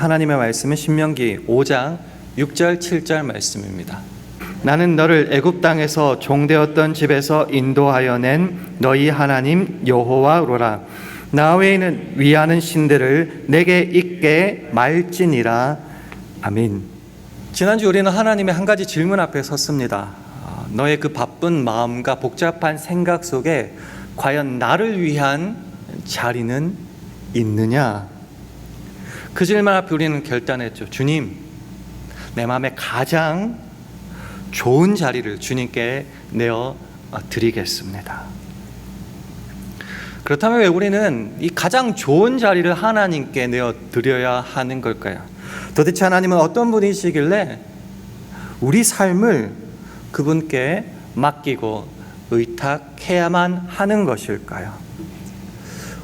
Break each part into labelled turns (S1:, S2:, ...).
S1: 하나님의 말씀은 신명기 5장 6절 7절 말씀입니다. 나는 너를 애굽 땅에서 종되었던 집에서 인도하여 낸 너희 하나님 여호와로라. 나 외에는 위하는 신들을 내게 있게 말지니라. 아멘. 지난주 우리는 하나님의 한 가지 질문 앞에 섰습니다. 너의 그 바쁜 마음과 복잡한 생각 속에 과연 나를 위한 자리는 있느냐? 그 질문 앞에 우리는 결단했죠. 주님, 내 마음에 가장 좋은 자리를 주님께 내어 드리겠습니다. 그렇다면 왜 우리는 이 가장 좋은 자리를 하나님께 내어 드려야 하는 걸까요? 도대체 하나님은 어떤 분이시길래 우리 삶을 그분께 맡기고 의탁해야만 하는 것일까요?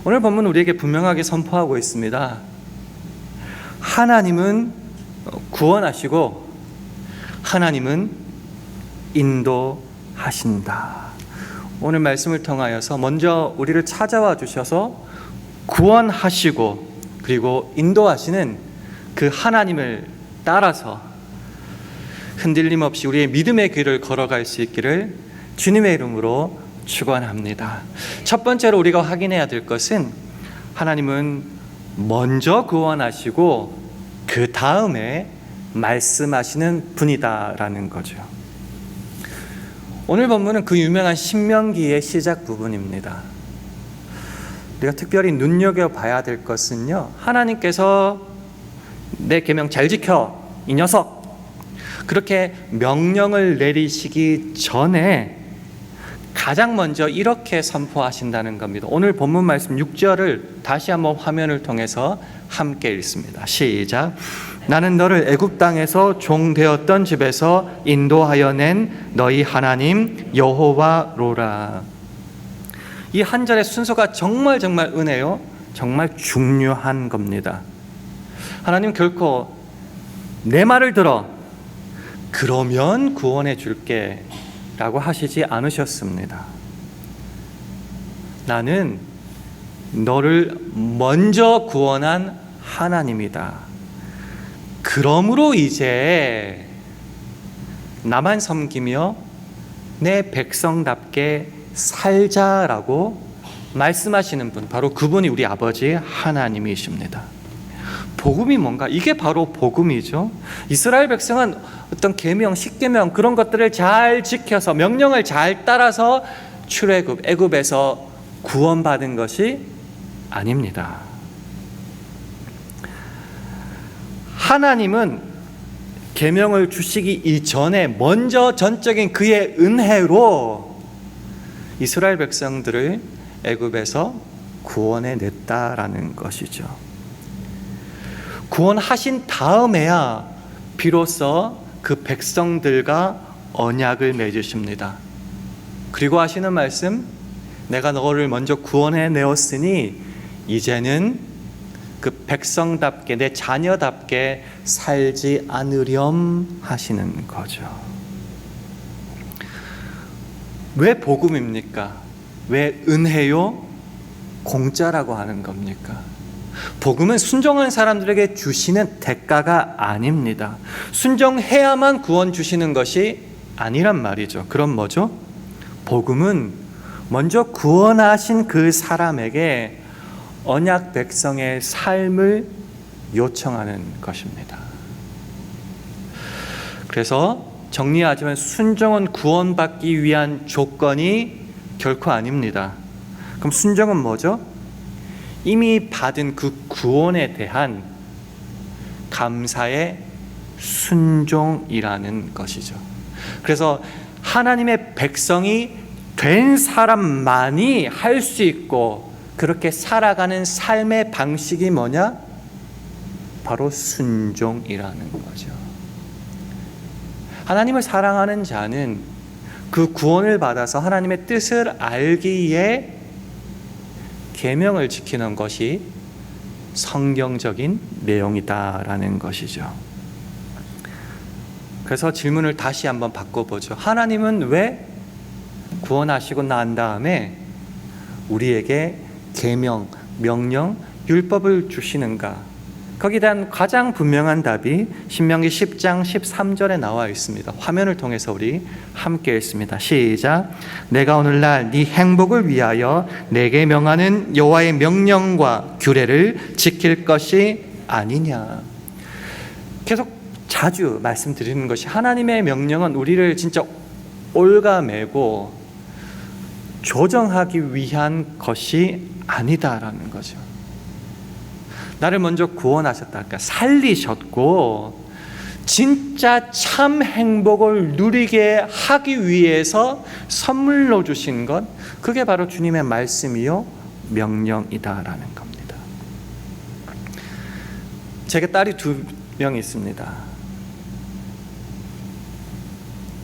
S1: 오늘 본문 우리에게 분명하게 선포하고 있습니다. 하나님은 구원하시고 하나님은 인도하신다. 오늘 말씀을 통하여서 먼저 우리를 찾아와 주셔서 구원하시고 그리고 인도하시는 그 하나님을 따라서 흔들림 없이 우리의 믿음의 길을 걸어갈 수 있기를 주님의 이름으로 축원합니다. 첫 번째로 우리가 확인해야 될 것은 하나님은 먼저 구원하시고 그 다음에 말씀하시는 분이다라는 거죠. 오늘 본문은 그 유명한 신명기의 시작 부분입니다. 우리가 특별히 눈여겨봐야 될 것은요, 하나님께서 내 계명 잘 지켜 이 녀석, 그렇게 명령을 내리시기 전에 가장 먼저 이렇게 선포하신다는 겁니다. 오늘 본문 말씀 6절을 다시 한번 화면을 통해서 함께 읽습니다. 시작. 나는 너를 애굽 땅에서 종되었던 집에서 인도하여 낸 너희 하나님 여호와로라. 이 한 절의 순서가 정말 은혜요, 정말 중요한 겁니다. 하나님 결코 내 말을 들어 그러면 구원해 줄게 라고 하시지 않으셨습니다. 나는 너를 먼저 구원한 하나님이다. 그러므로 이제 나만 섬기며 내 백성답게 살자라고 말씀하시는 분, 바로 그분이 우리 아버지 하나님이십니다. 복음이 뭔가? 이게 바로 복음이죠. 이스라엘 백성은 어떤 계명, 십계명 그런 것들을 잘 지켜서 명령을 잘 따라서 출애굽, 애굽에서 구원받은 것이 아닙니다. 하나님은 계명을 주시기 이전에 먼저 전적인 그의 은혜로 이스라엘 백성들을 애굽에서 구원해 냈다라는 것이죠. 구원하신 다음에야 비로소 그 백성들과 언약을 맺으십니다. 그리고 하시는 말씀, 내가 너를 먼저 구원해 내었으니 이제는 그 백성답게 내 자녀답게 살지 않으렴 하시는 거죠. 왜 복음입니까? 왜 은혜요? 공짜라고 하는 겁니까? 복음은 순종한 사람들에게 주시는 대가가 아닙니다. 순종해야만 구원 주시는 것이 아니란 말이죠. 그럼 뭐죠? 복음은 먼저 구원하신 그 사람에게 언약 백성의 삶을 요청하는 것입니다. 그래서 정리하자면 순종은 구원받기 위한 조건이 결코 아닙니다. 그럼 순종은 뭐죠? 이미 받은 그 구원에 대한 감사의 순종이라는 것이죠. 그래서 하나님의 백성이 된 사람만이 할 수 있고 그렇게 살아가는 삶의 방식이 뭐냐? 바로 순종이라는 거죠. 하나님을 사랑하는 자는 그 구원을 받아서 하나님의 뜻을 알기에 계명을 지키는 것이 성경적인 내용이다라는 것이죠. 그래서 질문을 다시 한번 바꿔보죠. 하나님은 왜 구원하시고 난 다음에 우리에게 계명, 명령, 율법을 주시는가? 거기에 대한 가장 분명한 답이 신명기 10장 13절에 나와 있습니다. 화면을 통해서 우리 함께 읽습니다. 시작. 내가 오늘날 네 행복을 위하여 내게 명하는 여호와의 명령과 규례를 지킬 것이 아니냐. 계속 자주 말씀드리는 것이 하나님의 명령은 우리를 진짜 올가매고 조정하기 위한 것이 아니다라는 거죠. 나를 먼저 구원하셨다. 그러니까 살리셨고 진짜 참 행복을 누리게 하기 위해서 선물로 주신 것, 그게 바로 주님의 말씀이요 명령이다라는 겁니다. 제게 딸이 2명 있습니다.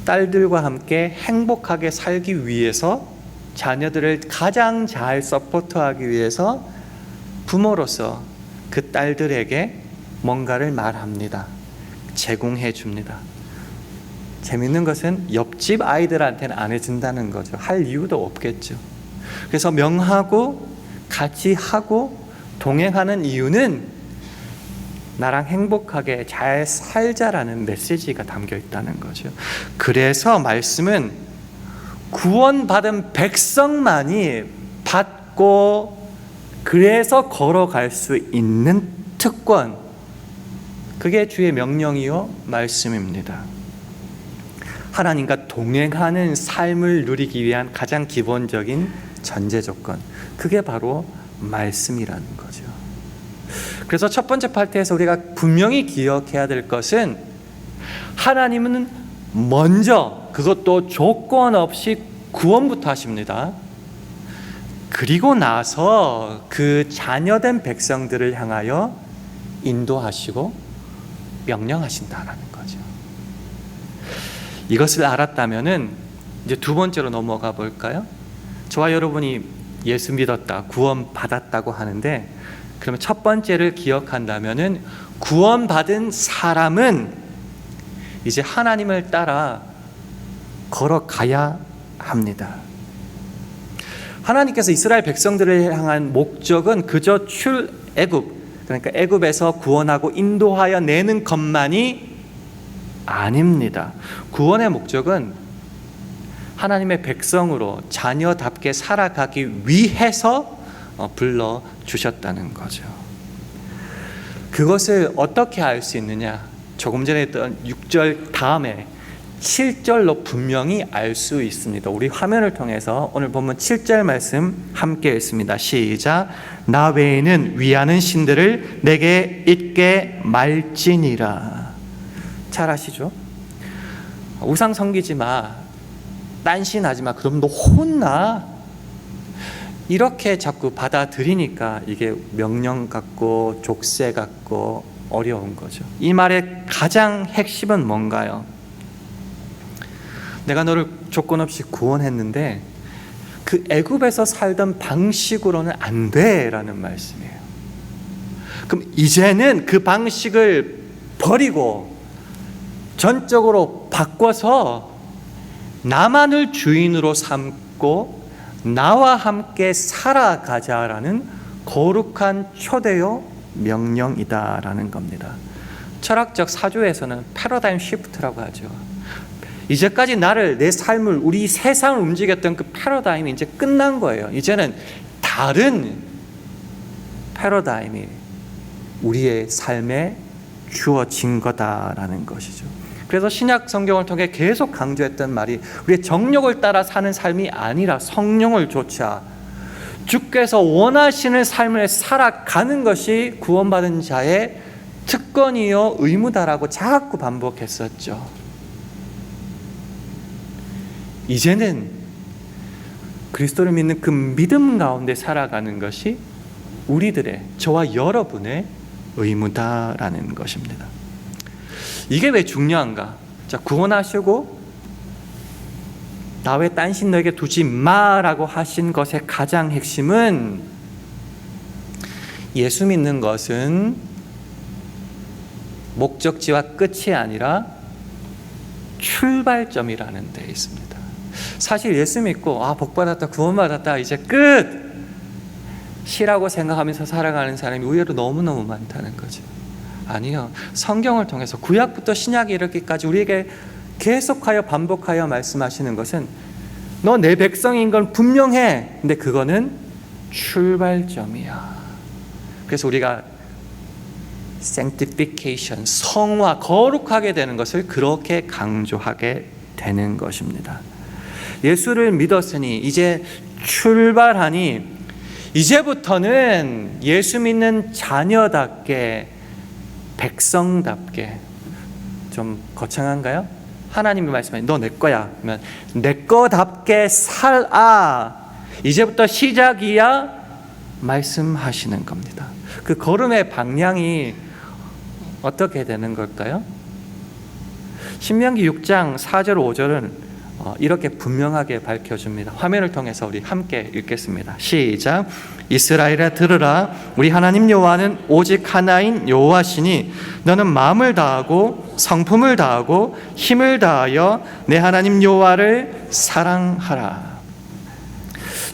S1: 딸들과 함께 행복하게 살기 위해서, 자녀들을 가장 잘 서포트하기 위해서 부모로서 그 딸들에게 뭔가를 말합니다. 제공해 줍니다. 재밌는 것은 옆집 아이들한테는 안 해준다는 거죠. 할 이유도 없겠죠. 그래서 명하고 같이 하고 동행하는 이유는 나랑 행복하게 잘 살자라는 메시지가 담겨 있다는 거죠. 그래서 말씀은 구원받은 백성만이 받고 그래서 걸어갈 수 있는 특권, 그게 주의 명령이요 말씀입니다. 하나님과 동행하는 삶을 누리기 위한 가장 기본적인 전제 조건, 그게 바로 말씀이라는 거죠. 그래서 첫 번째 파트에서 우리가 분명히 기억해야 될 것은, 하나님은 먼저, 그것도 조건 없이 구원부터 하십니다. 그리고 나서 그 자녀된 백성들을 향하여 인도하시고 명령하신다라는 거죠. 이것을 알았다면은 이제 두 번째로 넘어가 볼까요? 저와 여러분이 예수 믿었다, 구원 받았다고 하는데, 그러면 첫 번째를 기억한다면은 구원받은 사람은 이제 하나님을 따라 걸어가야 합니다. 하나님께서 이스라엘 백성들을 향한 목적은 그저 출애굽, 그러니까 애굽에서 구원하고 인도하여 내는 것만이 아닙니다. 구원의 목적은 하나님의 백성으로 자녀답게 살아가기 위해서 불러주셨다는 거죠. 그것을 어떻게 알 수 있느냐? 조금 전에 했던 6절 다음에 7절로 분명히 알 수 있습니다. 우리 화면을 통해서 오늘 본문 7절 말씀 함께 읽습니다. 시작. 나 외에는 위하는 신들을 내게 있게 말지니라. 잘 아시죠? 우상 섬기지 마, 딴신하지 마, 그럼 너 혼나, 이렇게 자꾸 받아들이니까 이게 명령 같고 족쇄 같고 어려운 거죠. 이 말의 가장 핵심은 뭔가요? 내가 너를 조건 없이 구원했는데 그 애굽에서 살던 방식으로는 안 돼라는 말씀이에요. 그럼 이제는 그 방식을 버리고 전적으로 바꿔서 나만을 주인으로 삼고 나와 함께 살아가자라는 거룩한 초대요 명령이다라는 겁니다. 철학적 사조에서는 패러다임 시프트라고 하죠. 이제까지 나를, 내 삶을, 우리 세상을 움직였던 그 패러다임이 이제 끝난 거예요. 이제는 다른 패러다임이 우리의 삶에 주어진 거다라는 것이죠. 그래서 신약 성경을 통해 계속 강조했던 말이, 우리의 정욕을 따라 사는 삶이 아니라 성령을 좇아 주께서 원하시는 삶을 살아가는 것이 구원받은 자의 특권이요 의무다라고 자꾸 반복했었죠. 이제는 그리스도를 믿는 그 믿음 가운데 살아가는 것이 우리들의, 저와 여러분의 의무다라는 것입니다. 이게 왜 중요한가? 자, 구원하시고 나 외 딴신 너에게 두지 마라고 하신 것의 가장 핵심은, 예수 믿는 것은 목적지와 끝이 아니라 출발점이라는 데 있습니다. 사실 예수 믿고 복받았다, 구원받았다, 이제 끝! 시라고 생각하면서 살아가는 사람이 의외로 너무너무 많다는 거죠. 아니요. 성경을 통해서 구약부터 신약에 이르기까지 우리에게 계속하여 반복하여 말씀하시는 것은 너 내 백성인 건 분명해. 근데 그거는 출발점이야. 그래서 우리가 sanctification, 성화, 거룩하게 되는 것을 그렇게 강조하게 되는 것입니다. 예수를 믿었으니 이제 출발하니 이제부터는 예수 믿는 자녀답게, 백성답게, 좀 거창한가요? 하나님이 말씀하신 너 내 거야. 그러면 내 거답게 살아. 이제부터 시작이야. 말씀하시는 겁니다. 그 걸음의 방향이 어떻게 되는 걸까요? 신명기 6장 4절 5절은 이렇게 분명하게 밝혀줍니다. 화면을 통해서 우리 함께 읽겠습니다. 시작. 이스라엘아 들으라. 우리 하나님 여호와는 오직 하나인 여호와시니 너는 마음을 다하고 성품을 다하고 힘을 다하여 내 하나님 여호와를 사랑하라.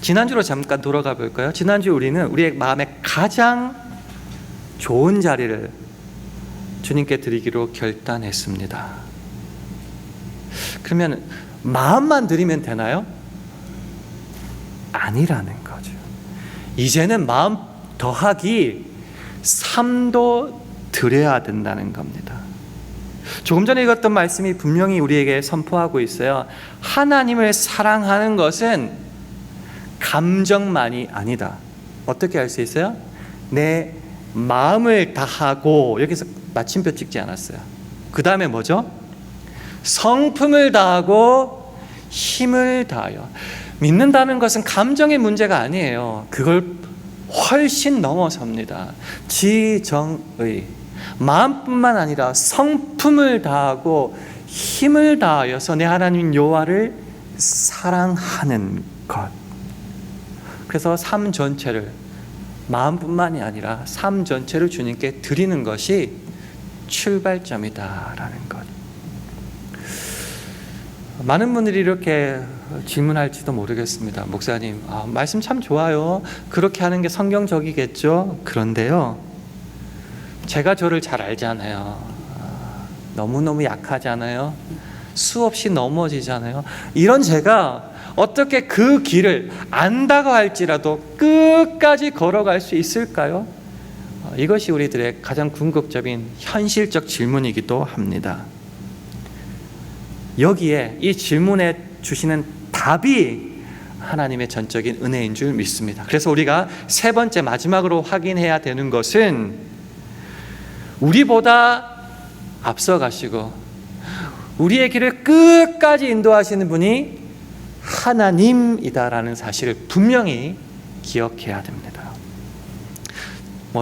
S1: 지난주로 잠깐 돌아가 볼까요? 지난주 우리는 우리의 마음에 가장 좋은 자리를 주님께 드리기로 결단했습니다. 그러면 마음만 드리면 되나요? 아니라는 거죠. 이제는 마음 더하기 삶도 드려야 된다는 겁니다. 조금 전에 읽었던 말씀이 분명히 우리에게 선포하고 있어요. 하나님을 사랑하는 것은 감정만이 아니다. 어떻게 알 수 있어요? 내 마음을 다하고, 여기서 마침표 찍지 않았어요. 그 다음에 뭐죠? 성품을 다하고 힘을 다하여. 믿는다는 것은 감정의 문제가 아니에요. 그걸 훨씬 넘어섭니다. 지정의, 마음뿐만 아니라 성품을 다하고 힘을 다하여서 내 하나님 여호와를 사랑하는 것. 그래서 삶 전체를, 마음뿐만이 아니라 삶 전체를 주님께 드리는 것이 출발점이다라는 것. 많은 분들이 이렇게 질문할지도 모르겠습니다. 목사님, 말씀 참 좋아요. 그렇게 하는 게 성경적이겠죠? 그런데요, 제가 저를 잘 알잖아요. 너무너무 약하잖아요. 수없이 넘어지잖아요. 이런 제가 어떻게 그 길을 안다고 할지라도 끝까지 걸어갈 수 있을까요? 이것이 우리들의 가장 궁극적인 현실적 질문이기도 합니다. 여기에 이 질문에 주시는 답이 하나님의 전적인 은혜인 줄 믿습니다. 그래서 우리가 세 번째, 마지막으로 확인해야 되는 것은 우리보다 앞서가시고 우리의 길을 끝까지 인도하시는 분이 하나님이다라는 사실을 분명히 기억해야 됩니다.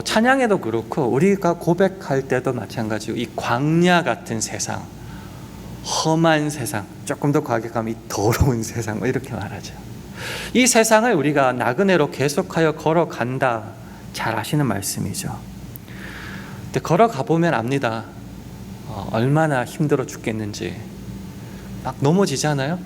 S1: 찬양에도 그렇고 우리가 고백할 때도 마찬가지고, 이 광야 같은 세상, 험한 세상, 조금 더 과격하면 이 더러운 세상, 이렇게 말하죠. 이 세상을 우리가 나그네로 계속하여 걸어간다. 잘 아시는 말씀이죠. 근데 걸어가 보면 압니다. 얼마나 힘들어 죽겠는지. 막 넘어지잖아요.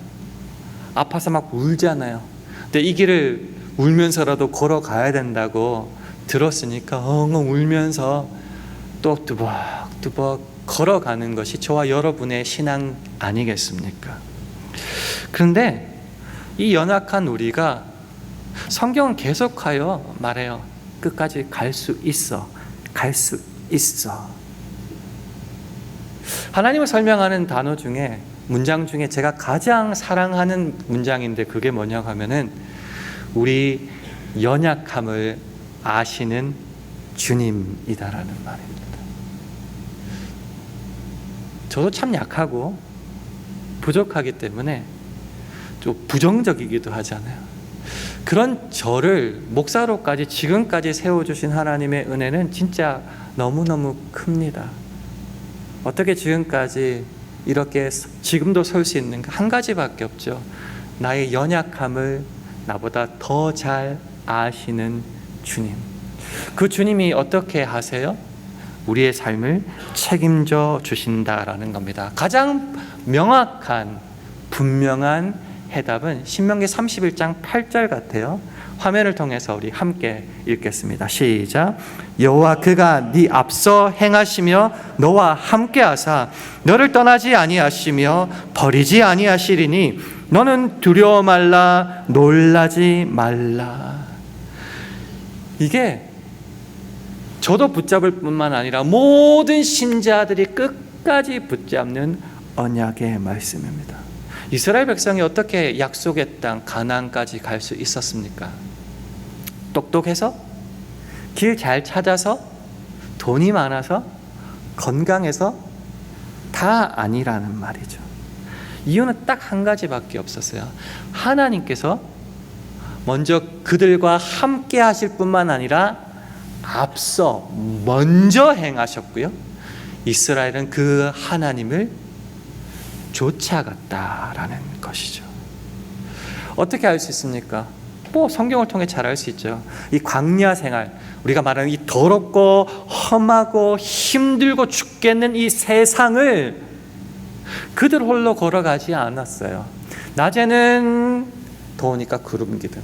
S1: 아파서 막 울잖아요. 근데 이 길을 울면서라도 걸어가야 된다고 들었으니까 엉엉 울면서 또 두벅두벅 걸어가는 것이 저와 여러분의 신앙 아니겠습니까? 그런데 이 연약한 우리가, 성경은 계속하여 말해요. 끝까지 갈 수 있어. 갈 수 있어. 하나님을 설명하는 단어 중에, 문장 중에 제가 가장 사랑하는 문장인데 그게 뭐냐고 하면은 우리 연약함을 아시는 주님이다라는 말입니다. 저도 참 약하고 부족하기 때문에 좀 부정적이기도 하잖아요. 그런 저를 목사로까지 지금까지 세워주신 하나님의 은혜는 진짜 너무너무 큽니다. 어떻게 지금까지 이렇게 지금도 설 수 있는 한 가지밖에 없죠. 나의 연약함을 나보다 더 잘 아시는 주님. 그 주님이 어떻게 하세요? 우리의 삶을 책임져 주신다라는 겁니다. 가장 명확한, 분명한 해답은 신명기 31장 8절 같아요. 화면을 통해서 우리 함께 읽겠습니다. 시작. 여호와 그가 네 앞서 행하시며 너와 함께하사 너를 떠나지 아니하시며 버리지 아니하시리니 너는 두려워 말라 놀라지 말라. 이게 저도 붙잡을 뿐만 아니라 모든 신자들이 끝까지 붙잡는 언약의 말씀입니다. 이스라엘 백성이 어떻게 약속의 땅 가나안까지 갈 수 있었습니까? 똑똑해서? 길 잘 찾아서? 돈이 많아서? 건강해서? 다 아니라는 말이죠. 이유는 딱 한 가지밖에 없었어요. 하나님께서 먼저 그들과 함께 하실 뿐만 아니라 앞서 먼저 행하셨고요. 이스라엘은 그 하나님을 쫓아갔다라는 것이죠. 어떻게 알 수 있습니까? 성경을 통해 잘 알 수 있죠. 이 광야 생활, 우리가 말하는 이 더럽고 험하고 힘들고 죽겠는 이 세상을 그들 홀로 걸어가지 않았어요. 낮에는 더우니까 구름 기둥,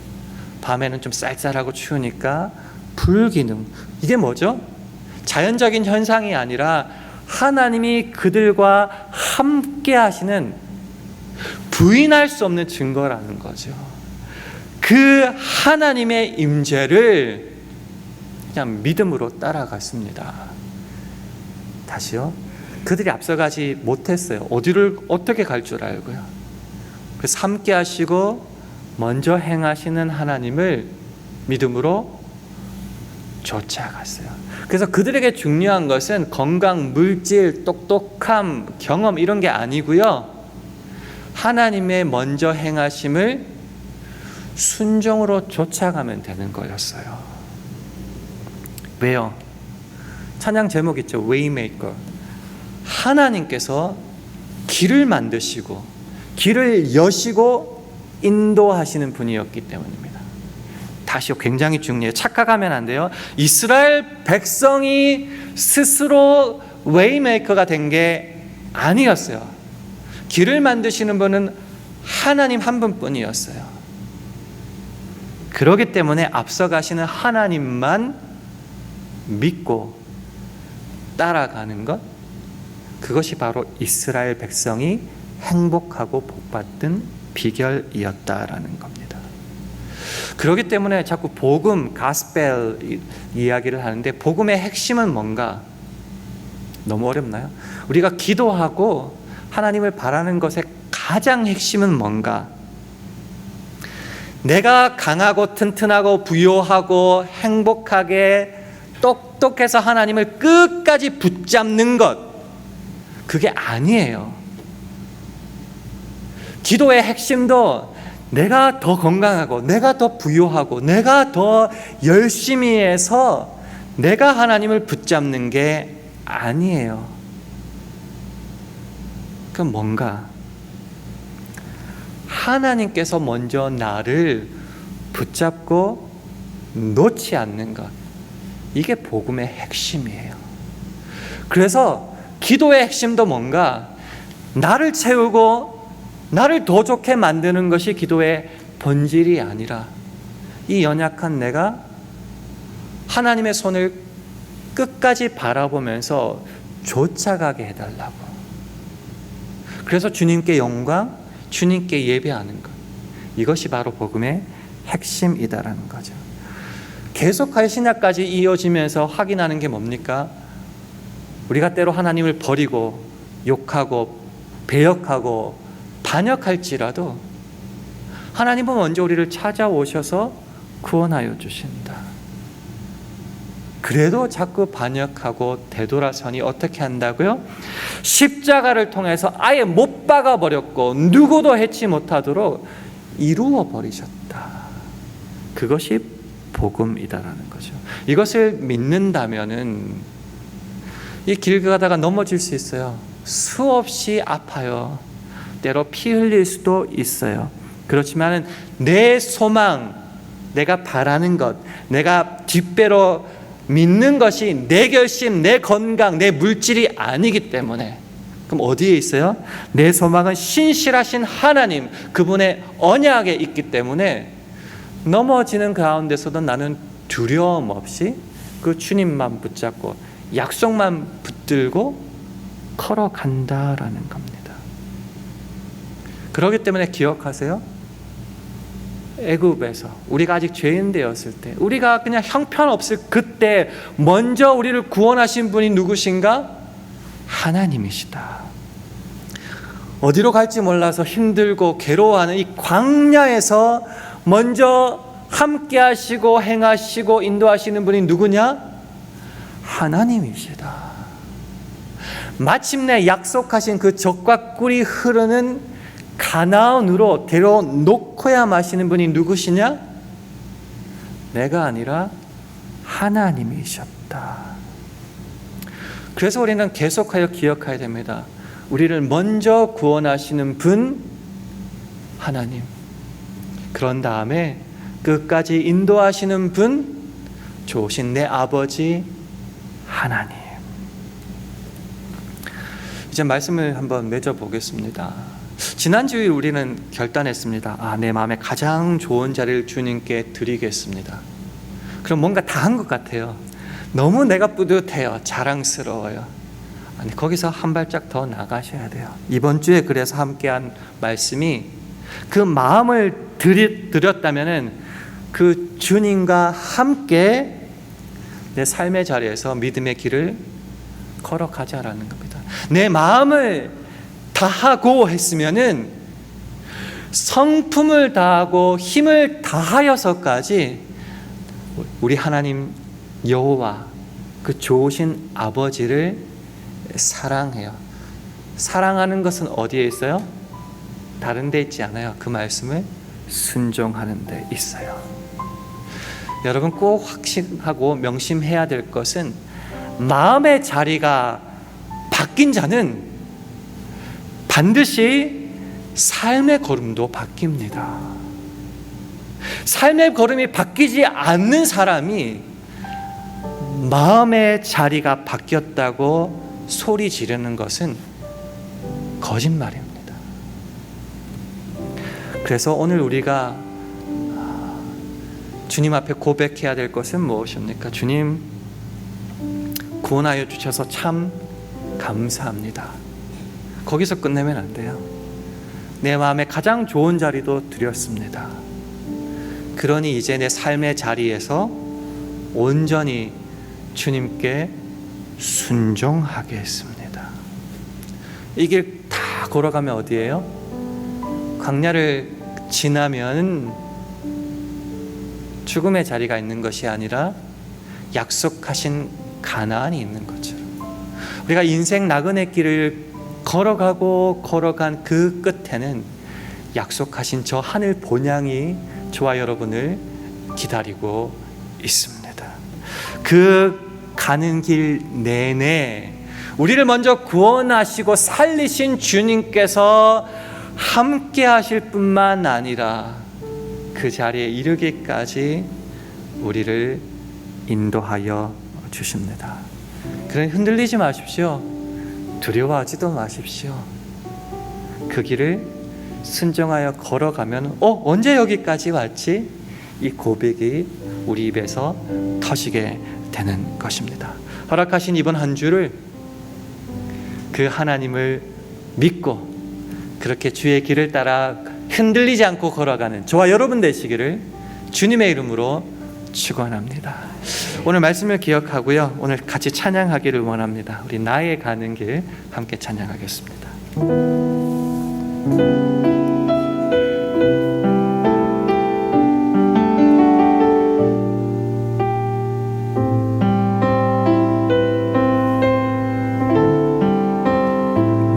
S1: 밤에는 좀 쌀쌀하고 추우니까 불 기둥. 이게 뭐죠? 자연적인 현상이 아니라 하나님이 그들과 함께 하시는 부인할 수 없는 증거라는 거죠. 그 하나님의 임재를 그냥 믿음으로 따라갔습니다. 다시요. 그들이 앞서가지 못했어요. 어떻게 갈 줄 알고요. 그래서 함께 하시고 먼저 행하시는 하나님을 믿음으로 쫓아갔어요. 그래서 그들에게 중요한 것은 건강, 물질, 똑똑함, 경험 이런 게 아니고요. 하나님의 먼저 행하심을 순종으로 쫓아가면 되는 거였어요. 왜요? 찬양 제목 있죠. Waymaker. 하나님께서 길을 만드시고 길을 여시고 인도하시는 분이었기 때문입니다. 다시요. 굉장히 중요해요. 착각하면 안 돼요. 이스라엘 백성이 스스로 웨이메이커가 된 게 아니었어요. 길을 만드시는 분은 하나님 한 분뿐이었어요. 그렇기 때문에 앞서가시는 하나님만 믿고 따라가는 것, 그것이 바로 이스라엘 백성이 행복하고 복받은 비결이었다라는 겁니다. 그렇기 때문에 자꾸 복음, 가스펠 이야기를 하는데 복음의 핵심은 뭔가? 너무 어렵나요? 우리가 기도하고 하나님을 바라는 것의 가장 핵심은 뭔가? 내가 강하고 튼튼하고 부요하고 행복하게 똑똑해서 하나님을 끝까지 붙잡는 것, 그게 아니에요. 기도의 핵심도 내가 더 건강하고 내가 더 부유하고 내가 더 열심히 해서 내가 하나님을 붙잡는 게 아니에요. 그럼 뭔가? 하나님께서 먼저 나를 붙잡고 놓지 않는 것, 이게 복음의 핵심이에요. 그래서 기도의 핵심도 뭔가? 나를 채우고 나를 더 좋게 만드는 것이 기도의 본질이 아니라 이 연약한 내가 하나님의 손을 끝까지 바라보면서 쫓아가게 해달라고. 그래서 주님께 영광, 주님께 예배하는 것, 이것이 바로 복음의 핵심이다라는 거죠. 계속하여 신약까지 이어지면서 확인하는 게 뭡니까? 우리가 때로 하나님을 버리고 욕하고 배역하고 반역할지라도 하나님은 먼저 우리를 찾아오셔서 구원하여 주신다. 그래도 자꾸 반역하고 되돌아서니 어떻게 한다고요? 십자가를 통해서 아예 못 박아버렸고 누구도 해치 못하도록 이루어 버리셨다. 그것이 복음이다라는 거죠. 이것을 믿는다면은 이 길 가다가 넘어질 수 있어요. 수없이 아파요. 때로 피 흘릴 수도 있어요. 그렇지만 내 소망, 내가 바라는 것, 내가 뒷배로 믿는 것이 내 결심, 내 건강, 내 물질이 아니기 때문에, 그럼 어디에 있어요? 내 소망은 신실하신 하나님, 그분의 언약에 있기 때문에 넘어지는 가운데서도 나는 두려움 없이 그 주님만 붙잡고 약속만 붙들고 걸어간다라는 겁니다. 그렇기 때문에 기억하세요. 애굽에서 우리가 아직 죄인 되었을 때, 우리가 그냥 형편없을 그때 먼저 우리를 구원하신 분이 누구신가? 하나님이시다. 어디로 갈지 몰라서 힘들고 괴로워하는 이 광야에서 먼저 함께 하시고 행하시고 인도하시는 분이 누구냐? 하나님이시다. 마침내 약속하신 그 젖과 꿀이 흐르는 가나안으로 데려놓고야 마시는 분이 누구시냐? 내가 아니라 하나님이셨다. 그래서 우리는 계속하여 기억해야 됩니다. 우리를 먼저 구원하시는 분 하나님, 그런 다음에 끝까지 인도하시는 분 좋으신 내 아버지 하나님. 이제 말씀을 한번 맺어보겠습니다. 지난주에 우리는 결단했습니다. 내 마음에 가장 좋은 자리를 주님께 드리겠습니다. 그럼 뭔가 다 한 것 같아요. 너무 내가 뿌듯해요. 자랑스러워요. 아니, 거기서 한 발짝 더 나가셔야 돼요. 이번 주에 그래서 함께한 말씀이 그 마음을 드렸다면은 그 주님과 함께 내 삶의 자리에서 믿음의 길을 걸어가자라는 겁니다. 내 마음을 다하고 했으면은 성품을 다하고 힘을 다하여서까지 우리 하나님 여호와 그 좋으신 아버지를 사랑해요. 사랑하는 것은 어디에 있어요? 다른 데 있지 않아요. 그 말씀을 순종하는 데 있어요. 여러분 꼭 확신하고 명심해야 될 것은 마음의 자리가 바뀐 자는 반드시 삶의 걸음도 바뀝니다. 삶의 걸음이 바뀌지 않는 사람이 마음의 자리가 바뀌었다고 소리 지르는 것은 거짓말입니다. 그래서 오늘 우리가 주님 앞에 고백해야 될 것은 무엇입니까? 주님, 구원하여 주셔서 참 감사합니다. 거기서 끝내면 안 돼요. 내 마음에 가장 좋은 자리도 드렸습니다. 그러니 이제 내 삶의 자리에서 온전히 주님께 순종하겠습니다. 이 길 다 걸어가면 어디예요? 광야를 지나면 죽음의 자리가 있는 것이 아니라 약속하신 가나안이 있는 것처럼 우리가 인생 나그네 길을 걸어간 그 끝에는 약속하신 저 하늘 본향이 저와 여러분을 기다리고 있습니다. 그 가는 길 내내 우리를 먼저 구원하시고 살리신 주님께서 함께 하실 뿐만 아니라 그 자리에 이르기까지 우리를 인도하여 주십니다. 그러니 흔들리지 마십시오. 두려워하지도 마십시오. 그 길을 순종하여 걸어가면 언제 여기까지 왔지? 이 고백이 우리 입에서 터지게 되는 것입니다. 허락하신 이번 한 주를 그 하나님을 믿고 그렇게 주의 길을 따라 흔들리지 않고 걸어가는 저와 여러분 되시기를 주님의 이름으로 축원합니다. 오늘 말씀을 기억하고요, 오늘 같이 찬양하기를 원합니다. 우리 나의 가는 길 함께 찬양하겠습니다.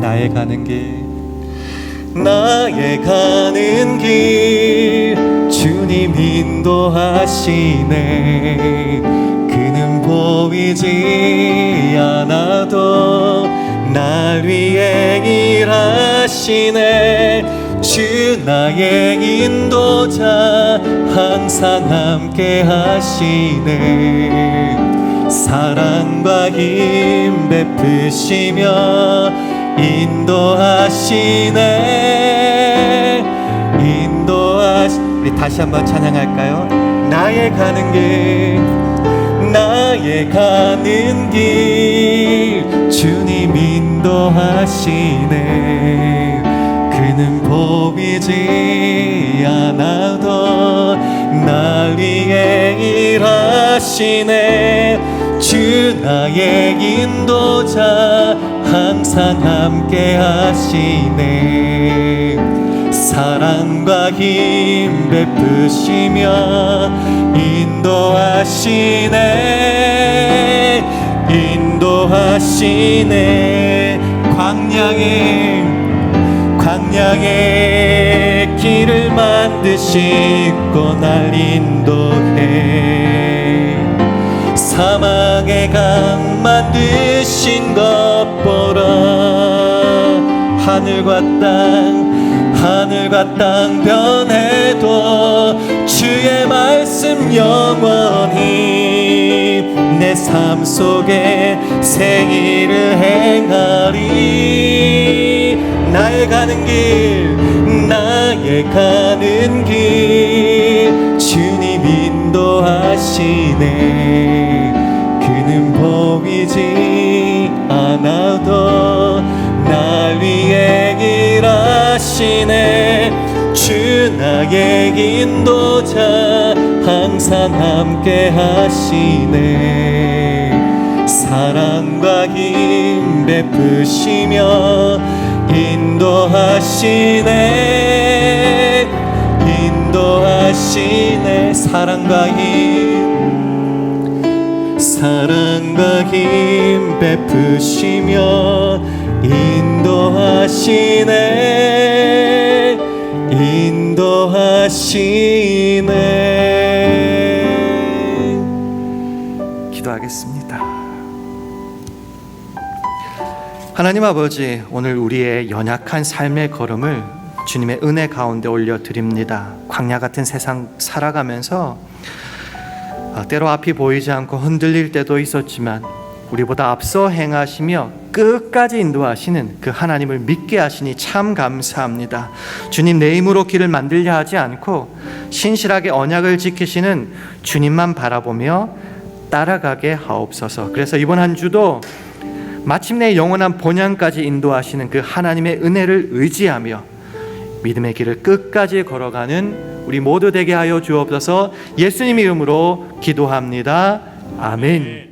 S1: 나의 가는 길, 나의 가는 길 주님 인도하시네. 그는 보이지 않아도 날 위해 일하시네. 주 나의 인도자 항상 함께 하시네. 사랑과 힘 베푸시며 인도하시네. 우리 다시 한번 찬양할까요? 나의 가는 길, 나의 가는 길, 주님 인도하시네. 그는 보이지 않아도 날 위해 일하시네. 주 나의 인도자, 항상 함께 하시네. 사랑과 힘 베푸시며 인도하시네. 인도하시네. 광야의 길을 만드시고 날 인도해. 사막의 강 만드신 것 보라. 하늘과 땅 변해도 주의 말씀 영원히 내 삶 속에 새 일을 행하리. 나의 가는 길, 주님 인도하시네. 그는 보이지 않아도 날 위해 일하시네. 주 나의 인도자, 항상 함께 하시네. 사랑과 힘 베푸시며 인도하시네. 사랑과 힘 베푸시며 인도하시네. 기도하겠습니다. 하나님 아버지, 오늘 우리의 연약한 삶의 걸음을 주님의 은혜 가운데 올려드립니다. 광야 같은 세상 살아가면서 때로 앞이 보이지 않고 흔들릴 때도 있었지만 우리보다 앞서 행하시며 끝까지 인도하시는 그 하나님을 믿게 하시니 참 감사합니다. 주님, 내 힘으로 길을 만들려 하지 않고 신실하게 언약을 지키시는 주님만 바라보며 따라가게 하옵소서. 그래서 이번 한 주도 마침내 영원한 본향까지 인도하시는 그 하나님의 은혜를 의지하며 믿음의 길을 끝까지 걸어가는 우리 모두 되게 하여 주옵소서. 예수님 이름으로 기도합니다. 아멘.